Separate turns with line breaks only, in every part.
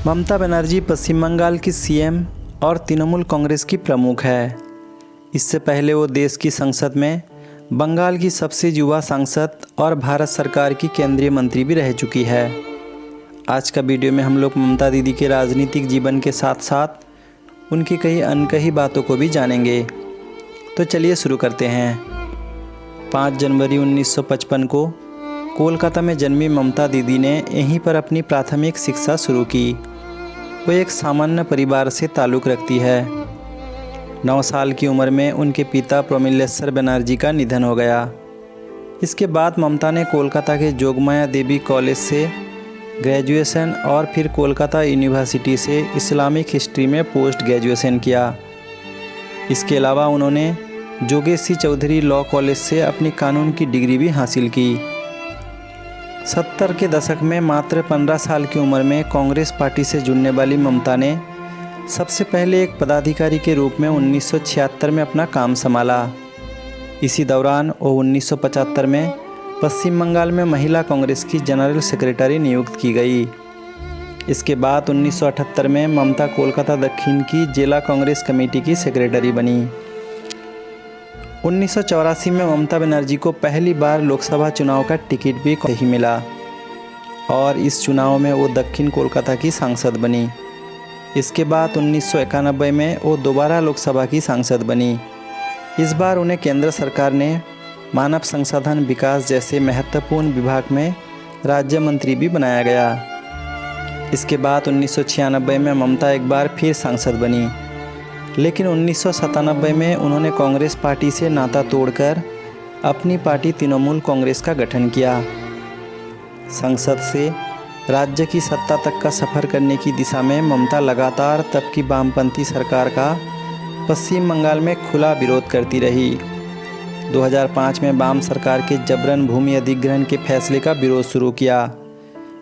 ममता बनर्जी पश्चिम बंगाल की सीएम और तृणमूल कांग्रेस की प्रमुख है। इससे पहले वो देश की संसद में बंगाल की सबसे युवा सांसद और भारत सरकार की केंद्रीय मंत्री भी रह चुकी है। आज का वीडियो में हम लोग ममता दीदी के राजनीतिक जीवन के साथ साथ उनकी कई अनकही बातों को भी जानेंगे। तो चलिए शुरू करते हैं। 5 जनवरी 1955 को कोलकाता में जन्मी ममता दीदी ने यहीं पर अपनी प्राथमिक शिक्षा शुरू की। वो एक सामान्य परिवार से ताल्लुक़ रखती है। 9 साल की उम्र में उनके पिता प्रमिलेश्वर बनर्जी का निधन हो गया। इसके बाद ममता ने कोलकाता के जोगमाया देवी कॉलेज से ग्रेजुएशन और फिर कोलकाता यूनिवर्सिटी से इस्लामिक हिस्ट्री में पोस्ट ग्रेजुएशन किया। इसके अलावा उन्होंने जोगेशी चौधरी लॉ कॉलेज से अपनी कानून की डिग्री भी हासिल की। 70 के दशक में मात्र 15 साल की उम्र में कांग्रेस पार्टी से जुड़ने वाली ममता ने सबसे पहले एक पदाधिकारी के रूप में 1976 में अपना काम संभाला। इसी दौरान वो 1975 में पश्चिम बंगाल में महिला कांग्रेस की जनरल सेक्रेटरी नियुक्त की गई। इसके बाद 1978 में ममता कोलकाता दक्षिण की जिला कांग्रेस कमेटी की सेक्रेटरी बनी। 1984 में ममता बनर्जी को पहली बार लोकसभा चुनाव का टिकट भी ही मिला और इस चुनाव में वो दक्षिण कोलकाता की सांसद बनी। इसके बाद 1991 में वो दोबारा लोकसभा की सांसद बनी। इस बार उन्हें केंद्र सरकार ने मानव संसाधन विकास जैसे महत्वपूर्ण विभाग में राज्य मंत्री भी बनाया गया। इसके बाद 1996 में ममता एक बार फिर सांसद बनी, लेकिन 1997 में उन्होंने कांग्रेस पार्टी से नाता तोड़कर अपनी पार्टी तृणमूल कांग्रेस का गठन किया। संसद से राज्य की सत्ता तक का सफ़र करने की दिशा में ममता लगातार तब की वामपंथी सरकार का पश्चिम बंगाल में खुला विरोध करती रही। 2005 में वाम सरकार के जबरन भूमि अधिग्रहण के फैसले का विरोध शुरू किया।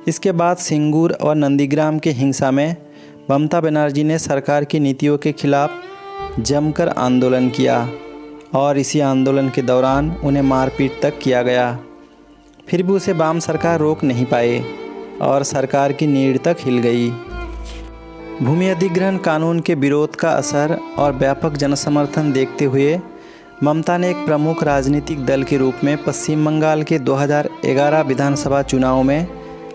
इसके बाद सिंगूर और नंदीग्राम के हिंसा में ममता बनर्जी ने सरकार की नीतियों के खिलाफ जमकर आंदोलन किया और इसी आंदोलन के दौरान उन्हें मारपीट तक किया गया। फिर भी उसे वाम सरकार रोक नहीं पाए और सरकार की नींव तक हिल गई। भूमि अधिग्रहण कानून के विरोध का असर और व्यापक जनसमर्थन देखते हुए ममता ने एक प्रमुख राजनीतिक दल के रूप में पश्चिम बंगाल के 2011 विधानसभा चुनाव में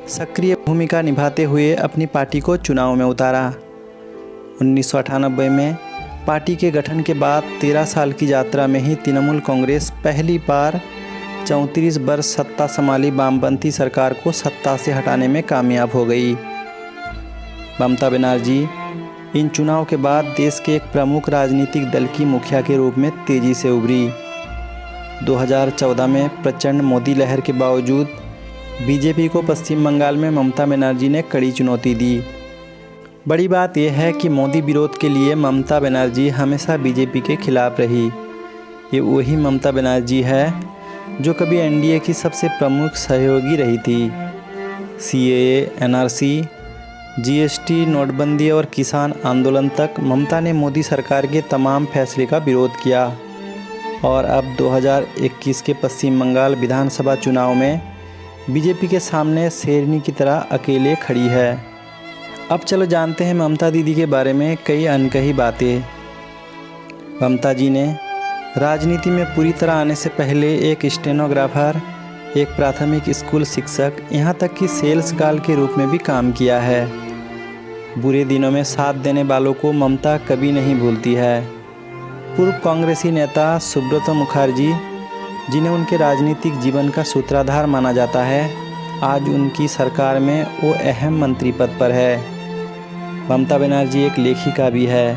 सक्रिय भूमिका निभाते हुए अपनी पार्टी को चुनाव में उतारा। 1998 में पार्टी के गठन के बाद 13 साल की यात्रा में ही तृणमूल कांग्रेस पहली बार 34 वर्ष सत्ता संभाली वामपंथी सरकार को सत्ता से हटाने में कामयाब हो गई। ममता बनर्जी इन चुनाव के बाद देश के एक प्रमुख राजनीतिक दल की मुखिया के रूप में तेज़ी से उभरी। 2014 में प्रचंड मोदी लहर के बावजूद बीजेपी को पश्चिम बंगाल में ममता बनर्जी ने कड़ी चुनौती दी। बड़ी बात यह है कि मोदी विरोध के लिए ममता बनर्जी हमेशा बीजेपी के खिलाफ रही। ये वही ममता बनर्जी है जो कभी एनडीए की सबसे प्रमुख सहयोगी रही थी। सीएए, एनआरसी, जीएसटी, नोटबंदी और किसान आंदोलन तक ममता ने मोदी सरकार के तमाम फैसले का विरोध किया और अब 2021 के पश्चिम बंगाल विधानसभा चुनाव में बीजेपी के सामने शेरनी की तरह अकेले खड़ी है। अब चलो जानते हैं ममता दीदी के बारे में कई अनकही बातें। ममता जी ने राजनीति में पूरी तरह आने से पहले एक स्टेनोग्राफर, एक प्राथमिक स्कूल शिक्षक, यहाँ तक कि सेल्स गर्ल के रूप में भी काम किया है। बुरे दिनों में साथ देने वालों को ममता कभी नहीं भूलती है। पूर्व कांग्रेसी नेता सुब्रत मुखर्जी, जिन्हें उनके राजनीतिक जीवन का सूत्रधार माना जाता है, आज उनकी सरकार में वो अहम मंत्री पद पर है। ममता बनर्जी एक लेखिका भी है।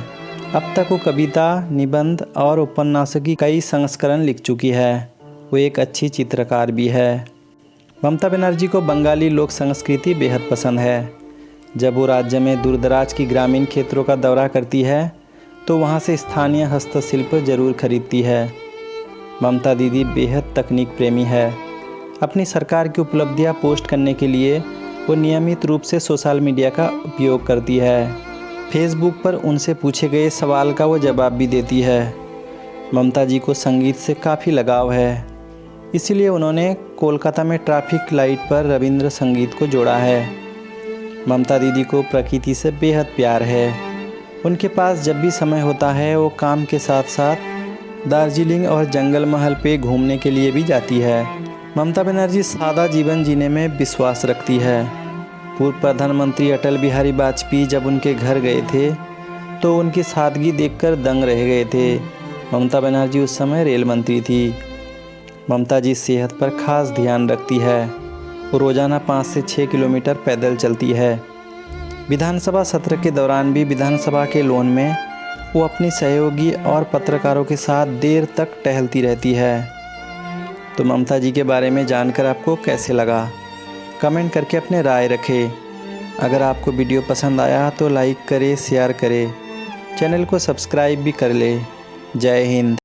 अब तक वो कविता, निबंध और उपन्यासों की कई संस्करण लिख चुकी है। वो एक अच्छी चित्रकार भी है। ममता बनर्जी को बंगाली लोक संस्कृति बेहद पसंद है। जब वो राज्य में दूरदराज की ग्रामीण क्षेत्रों का दौरा करती है तो वहाँ से स्थानीय हस्तशिल्प जरूर खरीदती है। ममता दीदी बेहद तकनीक प्रेमी है। अपनी सरकार की उपलब्धियाँ पोस्ट करने के लिए वो नियमित रूप से सोशल मीडिया का उपयोग करती है। फेसबुक पर उनसे पूछे गए सवाल का वो जवाब भी देती है। ममता जी को संगीत से काफ़ी लगाव है, इसलिए उन्होंने कोलकाता में ट्रैफिक लाइट पर रविंद्र संगीत को जोड़ा है। ममता दीदी को प्रकृति से बेहद प्यार है। उनके पास जब भी समय होता है वो काम के साथ साथ दार्जिलिंग और जंगल महल पे घूमने के लिए भी जाती है। ममता बनर्जी सादा जीवन जीने में विश्वास रखती है। पूर्व प्रधानमंत्री अटल बिहारी वाजपेयी जब उनके घर गए थे तो उनकी सादगी देखकर दंग रह गए थे। ममता बनर्जी उस समय रेल मंत्री थी। ममता जी सेहत पर खास ध्यान रखती है। वो रोज़ाना 5 से 6 किलोमीटर पैदल चलती है। विधानसभा सत्र के दौरान भी विधानसभा के लॉन में वो अपनी सहयोगी और पत्रकारों के साथ देर तक टहलती रहती है। तो ममता जी के बारे में जानकर आपको कैसे लगा, कमेंट करके अपने राय रखें। अगर आपको वीडियो पसंद आया तो लाइक करें, शेयर करें, चैनल को सब्सक्राइब भी कर लें। जय हिंद।